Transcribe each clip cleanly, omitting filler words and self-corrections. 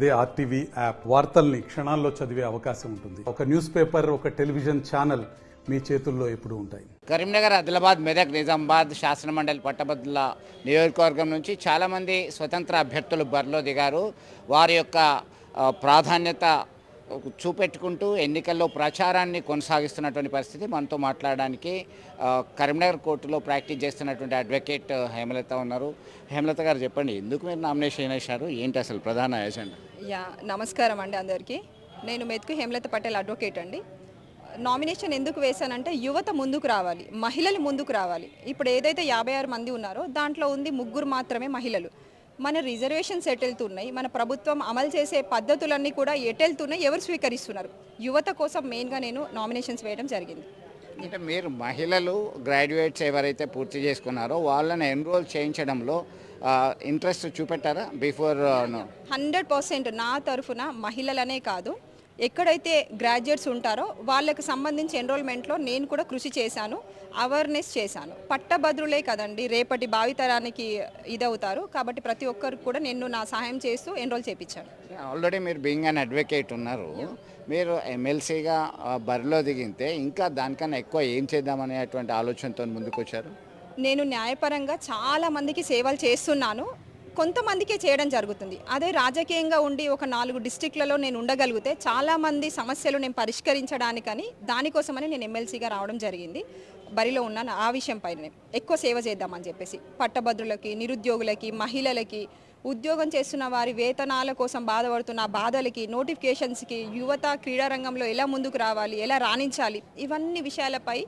అదే RTV app వార్తల్ని క్షణాల్లో చదివే అవకాశం ఉంటుంది. ఒక న్యూస్ పేపర్, ఒక టెలివిజన్ ఛానల్ మీ చేతుల్లో ఎప్పుడూ ఉంటాయి. కరీంనగర్, ఆదిలాబాద్, మెదక్, నిజామాబాద్ శాసనమండలి పట్టభద్రుల నియోజకవర్గం నుంచి చాలామంది స్వతంత్ర అభ్యర్థులు బరిలో దిగారు. వారి యొక్క ప్రాధాన్యత చూపెట్టుకుంటూ ఎన్నికల్లో ప్రచారాన్ని కొనసాగిస్తున్నటువంటి పరిస్థితి. మనతో మాట్లాడడానికి కరీంనగర్ కోర్టులో ప్రాక్టీస్ చేస్తున్నటువంటి అడ్వకేట్ హేమలత ఉన్నారు. హేమలత గారు, చెప్పండి, ఎందుకు మీరు నామినేషన్ చేశారు, ఏంటి అసలు ప్రధాన ఎజెండా? నమస్కారం అండి అందరికీ. నేను మెతుకు హేమలత పటేల్ అడ్వకేట్ అండి. నామినేషన్ ఎందుకు వేశానంటే యువత ముందుకు రావాలి, మహిళలు ముందుకు రావాలి. ఇప్పుడు ఏదైతే 56 మంది ఉన్నారో దాంట్లో ఉంది 3 మాత్రమే మహిళలు. మన రిజర్వేషన్స్ ఎటెళ్తున్నాయి, మన ప్రభుత్వం అమలు చేసే పద్ధతులన్నీ కూడా ఎటెళ్తున్నాయి, ఎవరు స్వీకరిస్తున్నారు, యువత కోసం మెయిన్గా నేను నామినేషన్స్ వేయడం జరిగింది. అంటే మీరు మహిళలు గ్రాడ్యుయేట్స్ ఎవరైతే పూర్తి చేసుకున్నారో వాళ్ళని ఎన్రోల్ చేయించడంలో ఇంట్రెస్ట్ చూపెట్టారా బిఫోర్? 100% నా తరఫున మహిళలనే కాదు, ఎక్కడైతే గ్రాడ్యుయేట్స్ ఉంటారో వాళ్ళకి సంబంధించి ఎన్రోల్మెంట్లో నేను కూడా కృషి చేశాను, అవేర్నెస్ చేశాను. పట్టభద్రులే కదండి రేపటి భావితరానికి ఇదవుతారు, కాబట్టి ప్రతి ఒక్కరికి కూడా నేను నా సహాయం చేస్తూ ఎన్రోల్ చేయించాను. ఆల్రెడీ మీరు బీయింగ్ అన్ అడ్వకేట్ ఉన్నారు, మీరు ఎమ్మెల్సీగా బరిలో దిగితే ఇంకా దానికన్నా ఎక్కువ ఏం చేద్దామనేటువంటి ఆలోచనతో ముందుకు వచ్చారు? నేను న్యాయపరంగా చాలా మందికి సేవలు చేస్తున్నాను, కొంతమందికే చేయడం జరుగుతుంది. అదే రాజకీయంగా ఉండి ఒక 4 డిస్ట్రిక్ట్లలో నేను ఉండగలిగితే చాలామంది సమస్యలు నేను పరిష్కరించడానికని దానికోసమని నేను ఎమ్మెల్సీగా రావడం జరిగింది. బరిలో ఉన్నాను ఆ విషయం పైన ఎక్కువ సేవ చేద్దామని చెప్పేసి. పట్టభద్రులకి, నిరుద్యోగులకి, మహిళలకి, ఉద్యోగం చేస్తున్న వారి వేతనాల కోసం బాధపడుతున్న బాధలకి, నోటిఫికేషన్స్కి, యువత క్రీడారంగంలో ఎలా ముందుకు రావాలి, ఎలా రాణించాలి, ఇవన్నీ విషయాలపై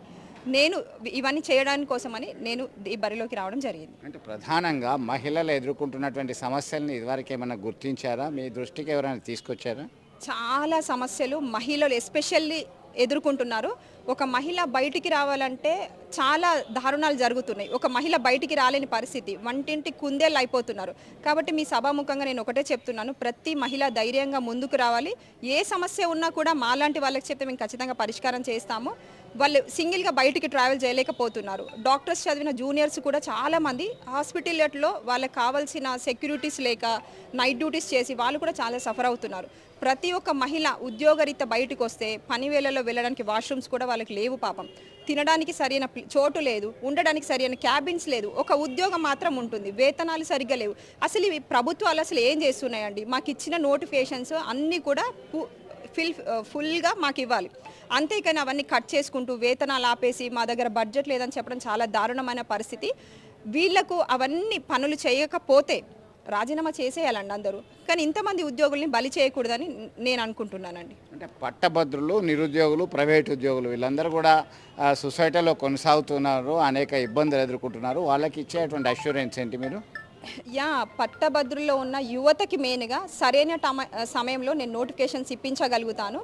ఇవన్నీ చేయడానికి కోసమని నేను ఈ బరిలోకి రావడం జరిగింది. అంటే ప్రధానంగా మహిళలు ఎదుర్కొంటున్నటువంటి సమస్యల్ని ఇదివరకు ఏమైనా గుర్తించారా, మీ దృష్టికి ఎవరైనా తీసుకొచ్చారా? చాలా సమస్యలు మహిళలు ఎస్పెషల్లీ ఎదుర్కొంటున్నారు. ఒక మహిళ బయటికి రావాలంటే చాలా దారుణాలు జరుగుతున్నాయి. ఒక మహిళ బయటికి రాలేని పరిస్థితి, వంటింటి కుందేళ్ళు అయిపోతున్నారు. కాబట్టి మీ సభాముఖంగా నేను ఒకటే చెప్తున్నాను, ప్రతి మహిళ ధైర్యంగా ముందుకు రావాలి. ఏ సమస్య ఉన్నా కూడా మాలాంటి వాళ్ళకి చెప్తే మేము ఖచ్చితంగా పరిష్కారం చేస్తాము. వాళ్ళు సింగిల్గా బయటికి ట్రావెల్ చేయలేకపోతున్నారు. డాక్టర్స్ చదివిన జూనియర్స్ కూడా చాలామంది హాస్పిటల్లో వాళ్ళకి కావాల్సిన సెక్యూరిటీస్ లేక నైట్ డ్యూటీస్ చేసి వాళ్ళు కూడా చాలా సఫర్ అవుతున్నారు. ప్రతి ఒక్క మహిళ ఉద్యోగరీత్యా బయటకు వస్తే పని వేళల్లో వెళ్ళడానికి వాష్రూమ్స్ కూడా వాళ్ళకి లేవు పాపం, తినడానికి సరైన చోటు లేదు, ఉండడానికి సరైన క్యాబిన్స్ లేదు, ఒక ఉద్యోగం మాత్రం ఉంటుంది, వేతనాలు సరిగ్గా లేవు. అసలు ఇవి ప్రభుత్వాలు అసలు ఏం చేస్తున్నాయండి? మాకు ఇచ్చిన నోటిఫికేషన్స్ అన్నీ కూడా ఫుల్గా మాకు ఇవ్వాలి, అంతేకాని అవన్నీ కట్ చేసుకుంటూ వేతనాలు ఆపేసి మా దగ్గర బడ్జెట్ లేదని చెప్పడం చాలా దారుణమైన పరిస్థితి. వీళ్లకు అవన్నీ పనులు చేయకపోతే రాజీనామా చేసేయాలండి అందరూ, కానీ ఇంతమంది ఉద్యోగుల్ని బలి చేయకూడదని నేను అనుకుంటున్నానండి. అంటే పట్టభద్రులు, నిరుద్యోగులు, ప్రైవేట్ ఉద్యోగులు వీళ్ళందరూ కూడా సొసైటీలో కొనసాగుతున్నారు, అనేక ఇబ్బందులు ఎదుర్కొంటున్నారు. వాళ్ళకి ఇచ్చేటువంటి అష్యూరెన్స్ ఏంటి మీరు? పట్టభద్రుల్లో ఉన్న యువతకి మెయిన్గా సరైన సమయంలో నేను నోటిఫికేషన్స్ ఇప్పించగలుగుతాను.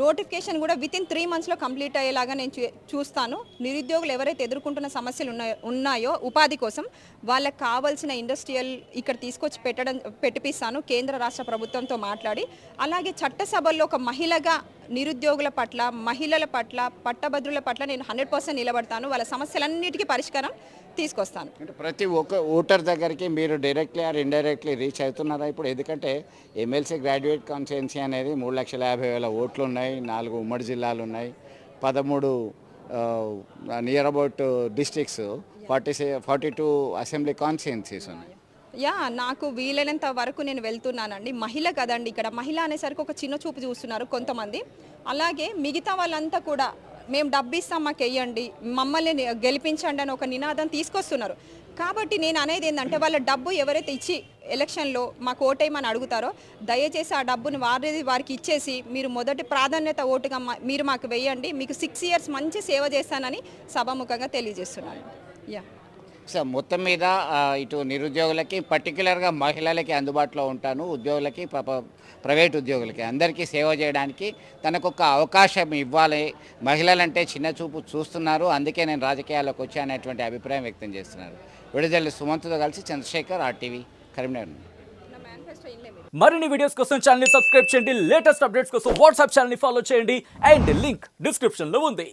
నోటిఫికేషన్ కూడా వితిన్ 3 మంత్స్లో కంప్లీట్ అయ్యేలాగా నేను చూస్తాను. నిరుద్యోగులు ఎవరైతే ఎదుర్కొంటున్న సమస్యలు ఉన్నాయో ఉపాధి కోసం వాళ్ళకి కావాల్సిన ఇండస్ట్రియల్ ఇక్కడ తీసుకొచ్చి పెట్టిపిస్తాను కేంద్ర రాష్ట్ర ప్రభుత్వంతో మాట్లాడి. అలాగే చట్టసభల్లో ఒక మహిళగా నిరుద్యోగుల పట్ల, మహిళల పట్ల, పట్టభద్రుల పట్ల నేను 100% నిలబడతాను. వాళ్ళ సమస్యలన్నిటికీ పరిష్కారం తీసుకొస్తాను. అంటే ప్రతి ఒక్క ఓటర్ దగ్గరికి మీరు డైరెక్ట్లీ ఆర్ ఇండైరెక్ట్లీ రీచ్ అవుతున్నారా ఇప్పుడు? ఎందుకంటే ఎమ్మెల్సీ గ్రాడ్యుయేట్ కాన్స్టిట్యుయెన్సీ అనేది 3,50,000 ఓట్లు ఉన్నాయి, 4 ఉమ్మడి జిల్లాలు ఉన్నాయి, 13 near about districts, 42 assembly constituencies ఉన్నాయి. నాకు వీలైనంత వరకు నేను వెళ్తున్నానండి. మహిళ కదండి, ఇక్కడ మహిళ అనేసరికి ఒక చిన్న చూపు చూస్తున్నారు కొంతమంది. అలాగే మిగతా వాళ్ళంతా కూడా మేము డబ్బు ఇస్తాం, మాకు వెయ్యండి, మమ్మల్ని గెలిపించండి అని ఒక నినాదం తీసుకొస్తున్నారు. కాబట్టి నేను అనేది ఏంటంటే వాళ్ళ డబ్బు ఎవరైతే ఇచ్చి ఎలక్షన్లో మాకు ఓటేయమని అడుగుతారో దయచేసి ఆ డబ్బుని వారికి ఇచ్చేసి మీరు మొదటి ప్రాధాన్యత ఓటుగా మీరు మాకు వెయ్యండి, మీకు 6 years మంచి సేవ చేస్తానని సభాముఖంగా తెలియజేస్తున్నాను. సో మొత్తం మీద ఇటు నిరుద్యోగులకి, పర్టికులర్గా మహిళలకి అందుబాటులో ఉంటాను, ఉద్యోగులకి, ప్రైవేట్ ఉద్యోగులకి అందరికీ సేవ చేయడానికి తనకొక అవకాశం ఇవ్వాలి. మహిళలంటే చిన్న చూపు చూస్తున్నారు, అందుకే నేను రాజకీయాల్లోకి వచ్చా అనేటువంటి అభిప్రాయం వ్యక్తం చేస్తున్నారు. విడుదల సుమంత్తో కలిసి చంద్రశేఖర్, RTV, కరీంనగర్. మరిన్ని వీడియోస్ కోసం ఛానల్ ని సబ్స్క్రైబ్ చేయండి, లేటెస్ట్ అప్డేట్స్ కోసం వాట్సాప్ ఛానల్ ని ఫాలో చేయండి, అండ్ లింక్ డిస్క్రిప్షన్ లో ఉంది.